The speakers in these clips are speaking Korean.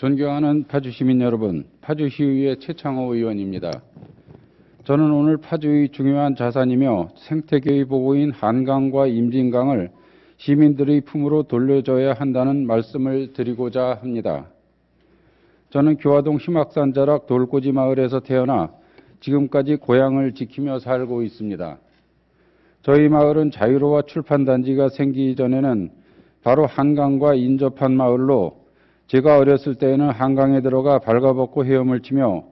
존경하는 파주시민 여러분, 파주시의회 최창호 의원입니다. 저는 오늘 파주의 중요한 자산이며 생태계의 보고인 한강과 임진강을 시민들의 품으로 돌려줘야 한다는 말씀을 드리고자 합니다. 저는 교화동 희막산 자락 돌고지 마을에서 태어나 지금까지 고향을 지키며 살고 있습니다. 저희 마을은 자유로와 출판단지가 생기기 전에는 바로 한강과 인접한 마을로 제가 어렸을 때에는 한강에 들어가 발가벗고 헤엄을 치며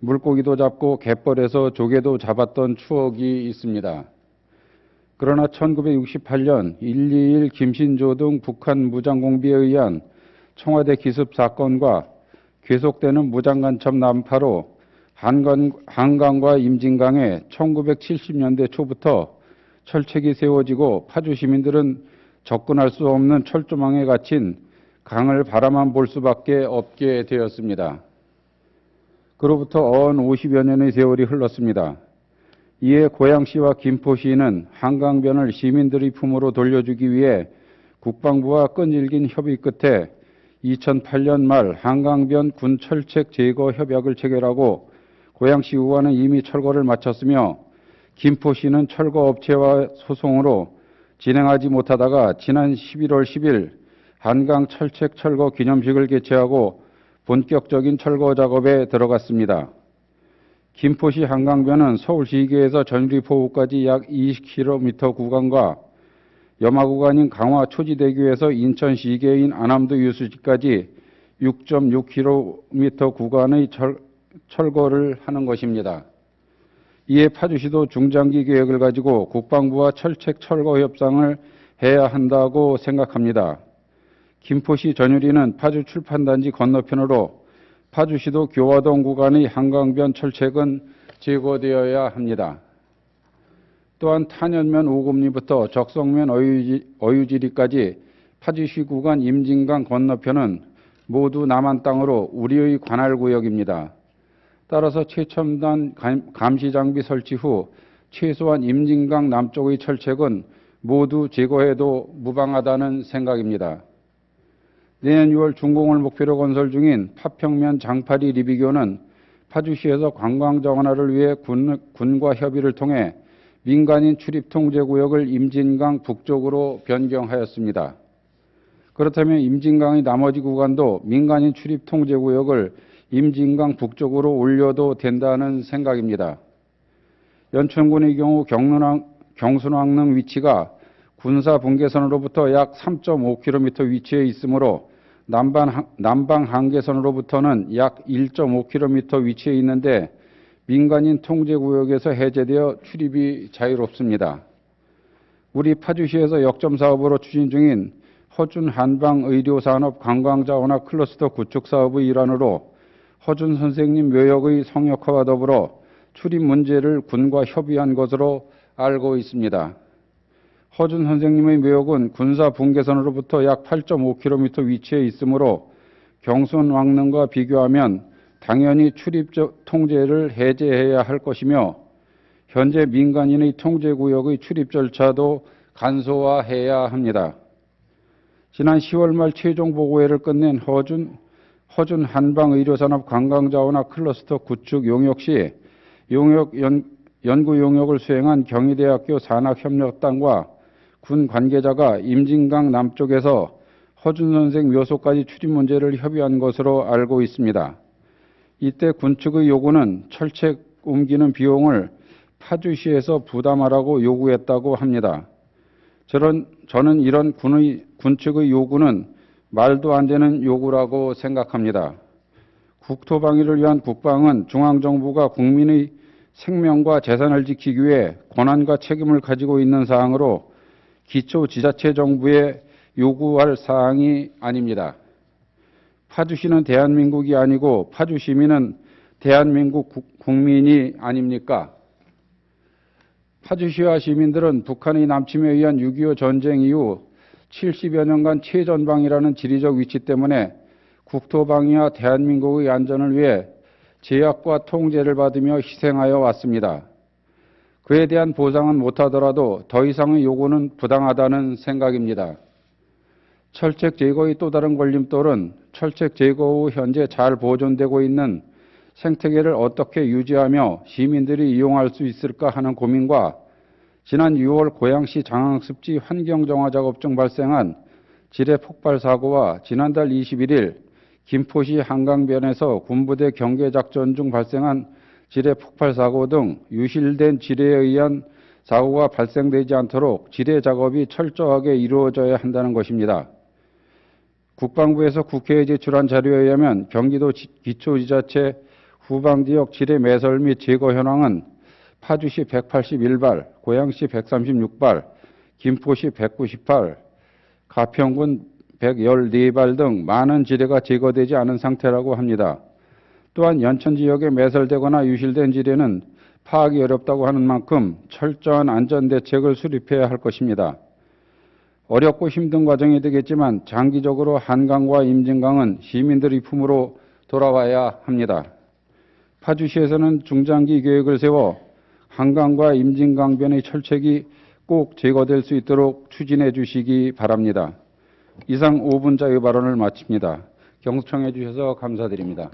물고기도 잡고 갯벌에서 조개도 잡았던 추억이 있습니다. 그러나 1968년 121 김신조 등 북한 무장공비에 의한 청와대 기습 사건과 계속되는 무장간첩 난파로 한강과 임진강에 1970년대 초부터 철책이 세워지고 파주 시민들은 접근할 수 없는 철조망에 갇힌 강을 바라만 볼 수밖에 없게 되었습니다. 그로부터 언 50여 년의 세월이 흘렀습니다. 이에 고양시와 김포시는 한강변을 시민들의 품으로 돌려주기 위해 국방부와 끈질긴 협의 끝에 2008년 말 한강변 군 철책 제거 협약을 체결하고 고양시의회는 이미 철거를 마쳤으며 김포시는 철거업체와 소송으로 진행하지 못하다가 지난 11월 10일 한강 철책 철거 기념식을 개최하고 본격적인 철거 작업에 들어갔습니다. 김포시 한강변은 서울시계에서 전리포구까지 약 20km 구간과 염화 구간인 강화 초지대교에서 인천시계인 안암도 유수지까지 6.6km 구간의 철거를 하는 것입니다. 이에 파주시도 중장기 계획을 가지고 국방부와 철책 철거 협상을 해야 한다고 생각합니다. 김포시 전유리는 파주 출판단지 건너편으로 파주시도 교화동 구간의 한강변 철책은 제거되어야 합니다. 또한 탄현면 오금리부터 적성면 어유지리까지 파주시 구간 임진강 건너편은 모두 남한 땅으로 우리의 관할구역입니다. 따라서 최첨단 감시장비 설치 후 최소한 임진강 남쪽의 철책은 모두 제거해도 무방하다는 생각입니다. 내년 6월 준공을 목표로 건설 중인 파평면 장파리 리비교는 파주시에서 관광 정화를 위해 군과 협의를 통해 민간인 출입 통제구역을 임진강 북쪽으로 변경하였습니다. 그렇다면 임진강의 나머지 구간도 민간인 출입 통제구역을 임진강 북쪽으로 올려도 된다는 생각입니다. 연천군의 경우 경순왕릉 위치가 군사 분계선으로부터 약 3.5km 위치해 있으므로 남방 한계선으로부터는 약 1.5km 위치해 있는데 민간인 통제구역에서 해제되어 출입이 자유롭습니다. 우리 파주시에서 역점 사업으로 추진 중인 허준 한방의료산업 관광자원화 클러스터 구축 사업의 일환으로 허준 선생님 묘역의 성역화와 더불어 출입 문제를 군과 협의한 것으로 알고 있습니다. 허준 선생님의 묘역은 군사 분계선으로부터 약 8.5km 위치해 있으므로 경순왕릉과 비교하면 당연히 출입 통제를 해제해야 할 것이며 현재 민간인의 통제구역의 출입 절차도 간소화해야 합니다. 지난 10월 말 최종 보고회를 끝낸 허준 한방의료산업 관광자원화 클러스터 구축 용역 시 연구 용역을 수행한 경희대학교 산학협력단과 군 관계자가 임진강 남쪽에서 허준 선생 묘소까지 출입 문제를 협의한 것으로 알고 있습니다. 이때 군 측의 요구는 철책 옮기는 비용을 파주시에서 부담하라고 요구했다고 합니다. 저는 이런 군 측의 요구는 말도 안 되는 요구라고 생각합니다. 국토방위를 위한 국방은 중앙정부가 국민의 생명과 재산을 지키기 위해 권한과 책임을 가지고 있는 사항으로 기초지자체정부에 요구할 사항이 아닙니다. 파주시는 대한민국이 아니고 파주시민은 대한민국 국민이 아닙니까? 파주시와 시민들은 북한의 남침에 의한 6.25 전쟁 이후 70여 년간 최전방이라는 지리적 위치 때문에 국토방위와 대한민국의 안전을 위해 제약과 통제를 받으며 희생하여 왔습니다. 그에 대한 보상은 못하더라도 더 이상의 요구는 부당하다는 생각입니다. 철책 제거의 또 다른 걸림돌은 철책 제거 후 현재 잘 보존되고 있는 생태계를 어떻게 유지하며 시민들이 이용할 수 있을까 하는 고민과 지난 6월 고양시 장항습지 환경정화 작업 중 발생한 지뢰 폭발 사고와 지난달 21일 김포시 한강변에서 군부대 경계작전 중 발생한 지뢰 폭발 사고 등 유실된 지뢰에 의한 사고가 발생되지 않도록 지뢰 작업이 철저하게 이루어져야 한다는 것입니다. 국방부에서 국회에 제출한 자료에 의하면 경기도 기초지자체 후방지역 지뢰 매설 및 제거 현황은 파주시 181발, 고양시 136발, 김포시 198, 가평군 114발 등 많은 지뢰가 제거되지 않은 상태라고 합니다. 또한 연천 지역에 매설되거나 유실된 지뢰는 파악이 어렵다고 하는 만큼 철저한 안전대책을 수립해야 할 것입니다. 어렵고 힘든 과정이 되겠지만 장기적으로 한강과 임진강은 시민들의 품으로 돌아와야 합니다. 파주시에서는 중장기 계획을 세워 한강과 임진강변의 철책이 꼭 제거될 수 있도록 추진해 주시기 바랍니다. 이상 5분자의 발언을 마칩니다. 경청해 주셔서 감사드립니다.